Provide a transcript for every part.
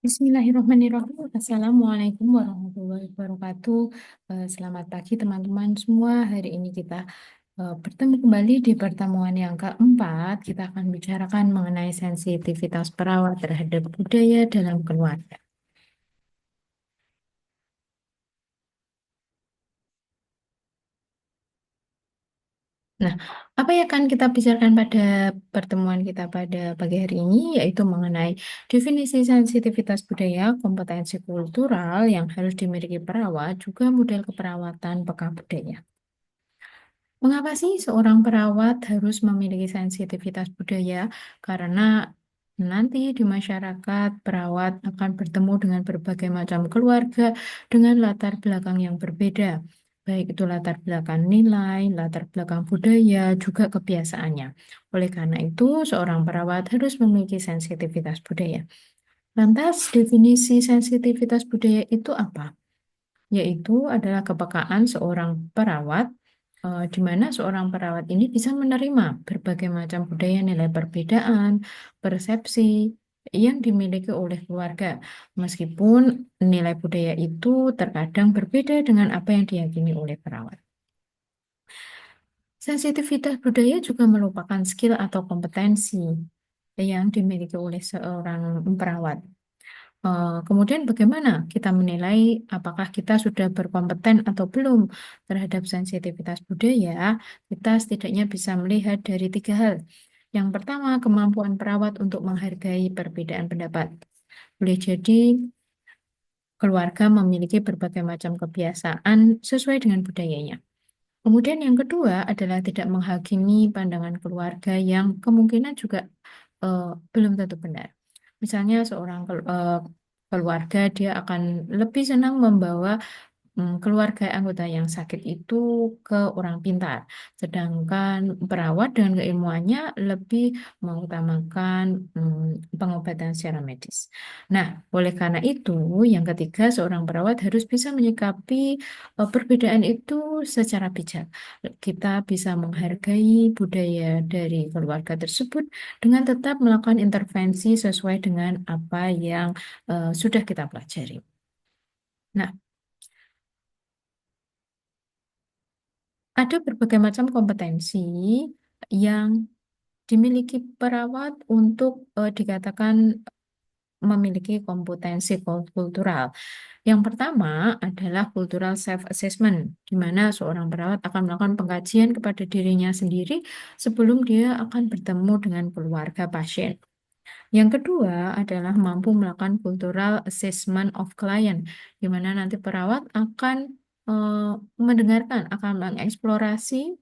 Bismillahirrahmanirrahim. Assalamualaikum warahmatullahi wabarakatuh. Selamat pagi teman-teman semua. Hari ini kita bertemu kembali di pertemuan yang keempat. Kita akan bicarakan mengenai sensitivitas perawat terhadap budaya dalam keluarga. Nah, apa yang akan kita bicarakan pada pertemuan kita pada pagi hari ini, yaitu mengenai definisi sensitivitas budaya, kompetensi kultural yang harus dimiliki perawat, juga model keperawatan peka budaya. Mengapa sih seorang perawat harus memiliki sensitivitas budaya? Karena nanti di masyarakat perawat akan bertemu dengan berbagai macam keluarga dengan latar belakang yang berbeda, baik itu latar belakang nilai, latar belakang budaya, juga kebiasaannya. Oleh karena itu, seorang perawat harus memiliki sensitivitas budaya. Lantas, definisi sensitivitas budaya itu apa? Yaitu adalah kepekaan seorang perawat, di mana seorang perawat ini bisa menerima berbagai macam budaya, nilai perbedaan, persepsi yang dimiliki oleh keluarga, meskipun nilai budaya itu terkadang berbeda dengan apa yang diyakini oleh perawat. Sensitivitas budaya juga merupakan skill atau kompetensi yang dimiliki oleh seorang perawat. Kemudian bagaimana kita menilai apakah kita sudah berkompeten atau belum terhadap sensitivitas budaya? Kita setidaknya bisa melihat dari tiga hal. Yang pertama, kemampuan perawat untuk menghargai perbedaan pendapat. Boleh jadi keluarga memiliki berbagai macam kebiasaan sesuai dengan budayanya. Kemudian yang kedua adalah tidak menghakimi pandangan keluarga yang kemungkinan juga eh, belum tentu benar. Misalnya seorang keluarga dia akan lebih senang membawa keluarga anggota yang sakit itu ke orang pintar, sedangkan perawat dengan keilmuannya lebih mengutamakan pengobatan secara medis. Nah, oleh karena itu, yang ketiga, seorang perawat harus bisa menyikapi perbedaan itu secara bijak. Kita bisa menghargai budaya dari keluarga tersebut dengan tetap melakukan intervensi sesuai dengan apa yang sudah kita pelajari. Nah, ada berbagai macam kompetensi yang dimiliki perawat untuk dikatakan memiliki kompetensi kultural. Yang pertama adalah cultural self-assessment, di mana seorang perawat akan melakukan pengkajian kepada dirinya sendiri sebelum dia akan bertemu dengan keluarga pasien. Yang kedua adalah mampu melakukan cultural assessment of client, di mana nanti perawat akan mendengarkan, akan mengeksplorasi,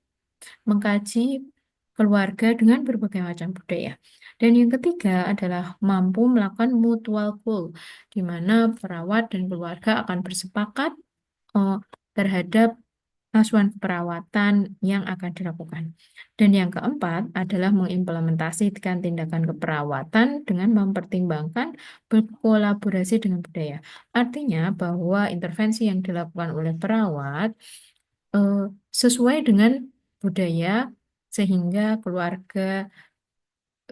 mengkaji keluarga dengan berbagai macam budaya. Dan yang ketiga adalah mampu melakukan mutual goal, di mana perawat dan keluarga akan bersepakat eh, terhadap asuhan keperawatan yang akan dilakukan. Dan yang keempat adalah mengimplementasikan tindakan keperawatan dengan mempertimbangkan berkolaborasi dengan budaya. Artinya bahwa intervensi yang dilakukan oleh perawat eh, sesuai dengan budaya sehingga keluarga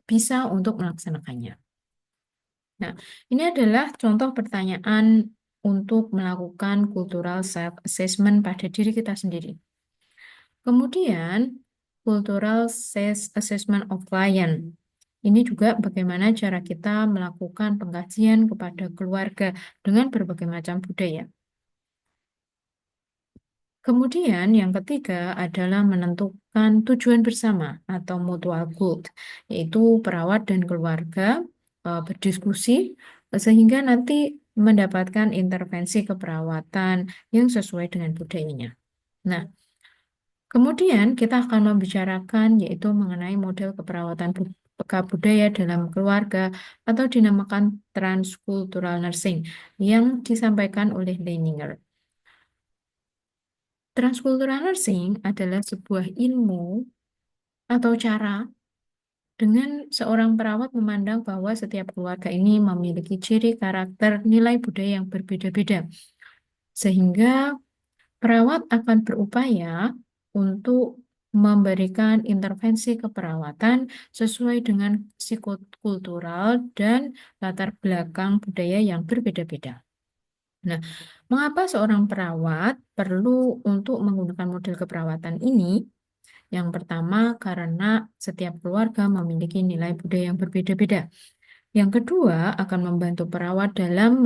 bisa untuk melaksanakannya. Nah, ini adalah contoh pertanyaan untuk melakukan cultural self-assessment pada diri kita sendiri. Kemudian, cultural assessment of client. Ini juga bagaimana cara kita melakukan pengkajian kepada keluarga dengan berbagai macam budaya. Kemudian yang ketiga adalah menentukan tujuan bersama atau mutual goal, yaitu perawat dan keluarga berdiskusi sehingga nanti mendapatkan intervensi keperawatan yang sesuai dengan budayanya. Nah, kemudian kita akan membicarakan yaitu mengenai model keperawatan budaya dalam keluarga atau dinamakan transcultural nursing yang disampaikan oleh Leininger. Transcultural nursing adalah sebuah ilmu atau cara dengan seorang perawat memandang bahwa setiap keluarga ini memiliki ciri karakter nilai budaya yang berbeda-beda. Sehingga perawat akan berupaya untuk memberikan intervensi keperawatan sesuai dengan psikokultural dan latar belakang budaya yang berbeda-beda. Nah, mengapa seorang perawat perlu untuk menggunakan model keperawatan ini? Yang pertama, karena setiap keluarga memiliki nilai budaya yang berbeda-beda. Yang kedua, akan membantu perawat dalam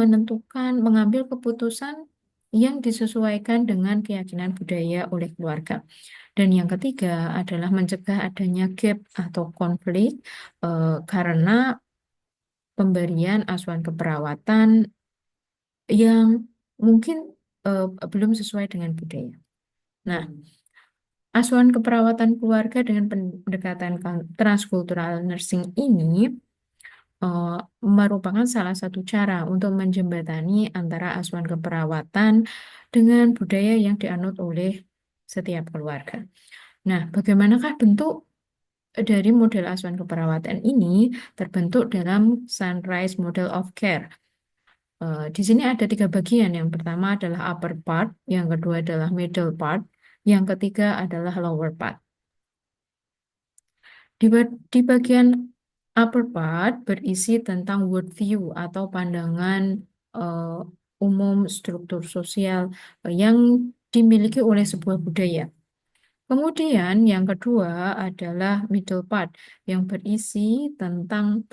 mengambil keputusan yang disesuaikan dengan keyakinan budaya oleh keluarga. Dan yang ketiga adalah mencegah adanya gap atau konflik karena pemberian asuhan keperawatan yang mungkin belum sesuai dengan budaya. Nah, asuhan keperawatan keluarga dengan pendekatan transkultural nursing ini eh, merupakan salah satu cara untuk menjembatani antara asuhan keperawatan dengan budaya yang dianut oleh setiap keluarga. Nah, bagaimanakah bentuk dari model asuhan keperawatan ini terbentuk dalam Sunrise Model of Care? Di sini ada tiga bagian. Yang pertama adalah upper part, yang kedua adalah middle part, yang ketiga adalah lower part. Di bagian upper part berisi tentang worldview atau pandangan eh, umum struktur sosial yang dimiliki oleh sebuah budaya. Kemudian yang kedua adalah middle part yang berisi tentang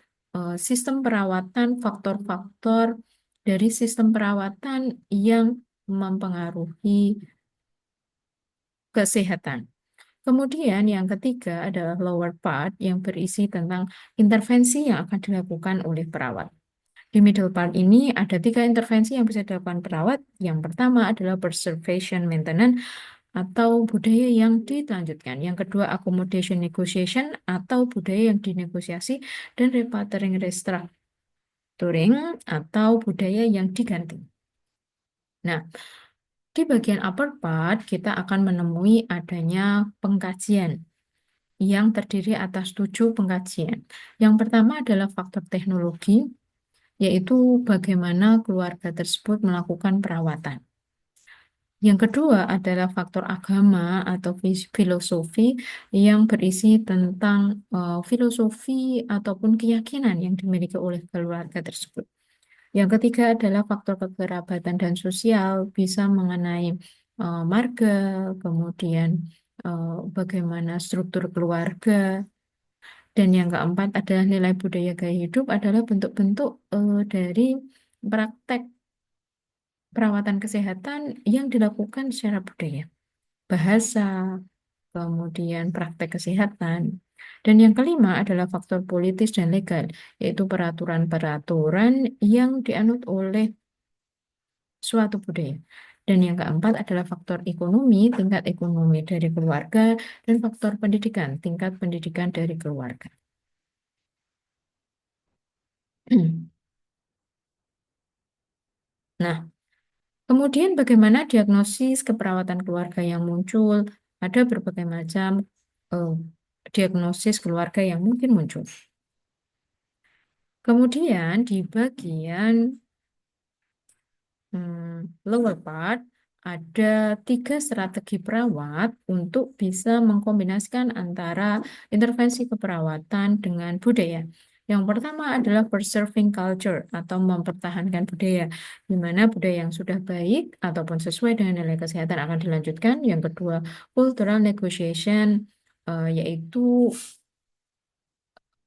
sistem perawatan, faktor-faktor dari sistem perawatan yang mempengaruhi kesehatan. Kemudian yang ketiga adalah lower part yang berisi tentang intervensi yang akan dilakukan oleh perawat. Di middle part ini ada tiga intervensi yang bisa dilakukan perawat. Yang pertama adalah preservation maintenance atau budaya yang dilanjutkan. Yang kedua accommodation negotiation atau budaya yang dinegosiasi dan repatriating restructuring atau budaya yang diganti. Nah, di bagian upper part kita akan menemui adanya pengkajian yang terdiri atas 7 pengkajian. Yang pertama adalah faktor teknologi, yaitu bagaimana keluarga tersebut melakukan perawatan. Yang kedua adalah faktor agama atau filosofi yang berisi tentang filosofi ataupun keyakinan yang dimiliki oleh keluarga tersebut. Yang ketiga adalah faktor kekerabatan dan sosial, bisa mengenai marga, kemudian bagaimana struktur keluarga, dan yang keempat adalah nilai budaya gaya hidup adalah bentuk-bentuk dari praktek perawatan kesehatan yang dilakukan secara budaya, bahasa, kemudian praktek kesehatan. Dan yang kelima adalah faktor politis dan legal, yaitu peraturan-peraturan yang dianut oleh suatu budaya. Dan yang keempat adalah faktor ekonomi, tingkat ekonomi dari keluarga, dan faktor pendidikan, tingkat pendidikan dari keluarga. Nah, kemudian bagaimana diagnosis keperawatan keluarga yang muncul? Ada berbagai macam eh, diagnosis keluarga yang mungkin muncul. Kemudian di bagian lower part ada 3 strategi perawat untuk bisa mengkombinasikan antara intervensi keperawatan dengan budaya. Yang pertama adalah preserving culture atau mempertahankan budaya, di mana budaya yang sudah baik ataupun sesuai dengan nilai kesehatan akan dilanjutkan. Yang kedua, cultural negotiation, yaitu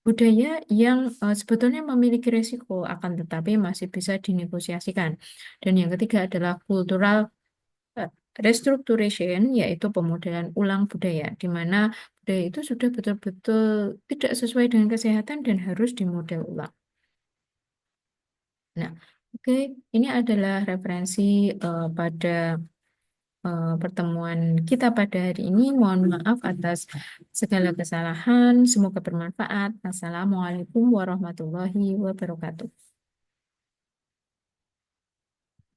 budaya yang sebetulnya memiliki risiko akan tetapi masih bisa dinegosiasikan. Dan yang ketiga adalah cultural eh, restructuration, yaitu pemodelan ulang budaya, di mana budaya itu sudah betul-betul tidak sesuai dengan kesehatan dan harus dimodel ulang. Nah, oke, ini adalah referensi pada pertemuan kita pada hari ini. Mohon maaf atas segala kesalahan. Semoga bermanfaat. Assalamualaikum warahmatullahi wabarakatuh.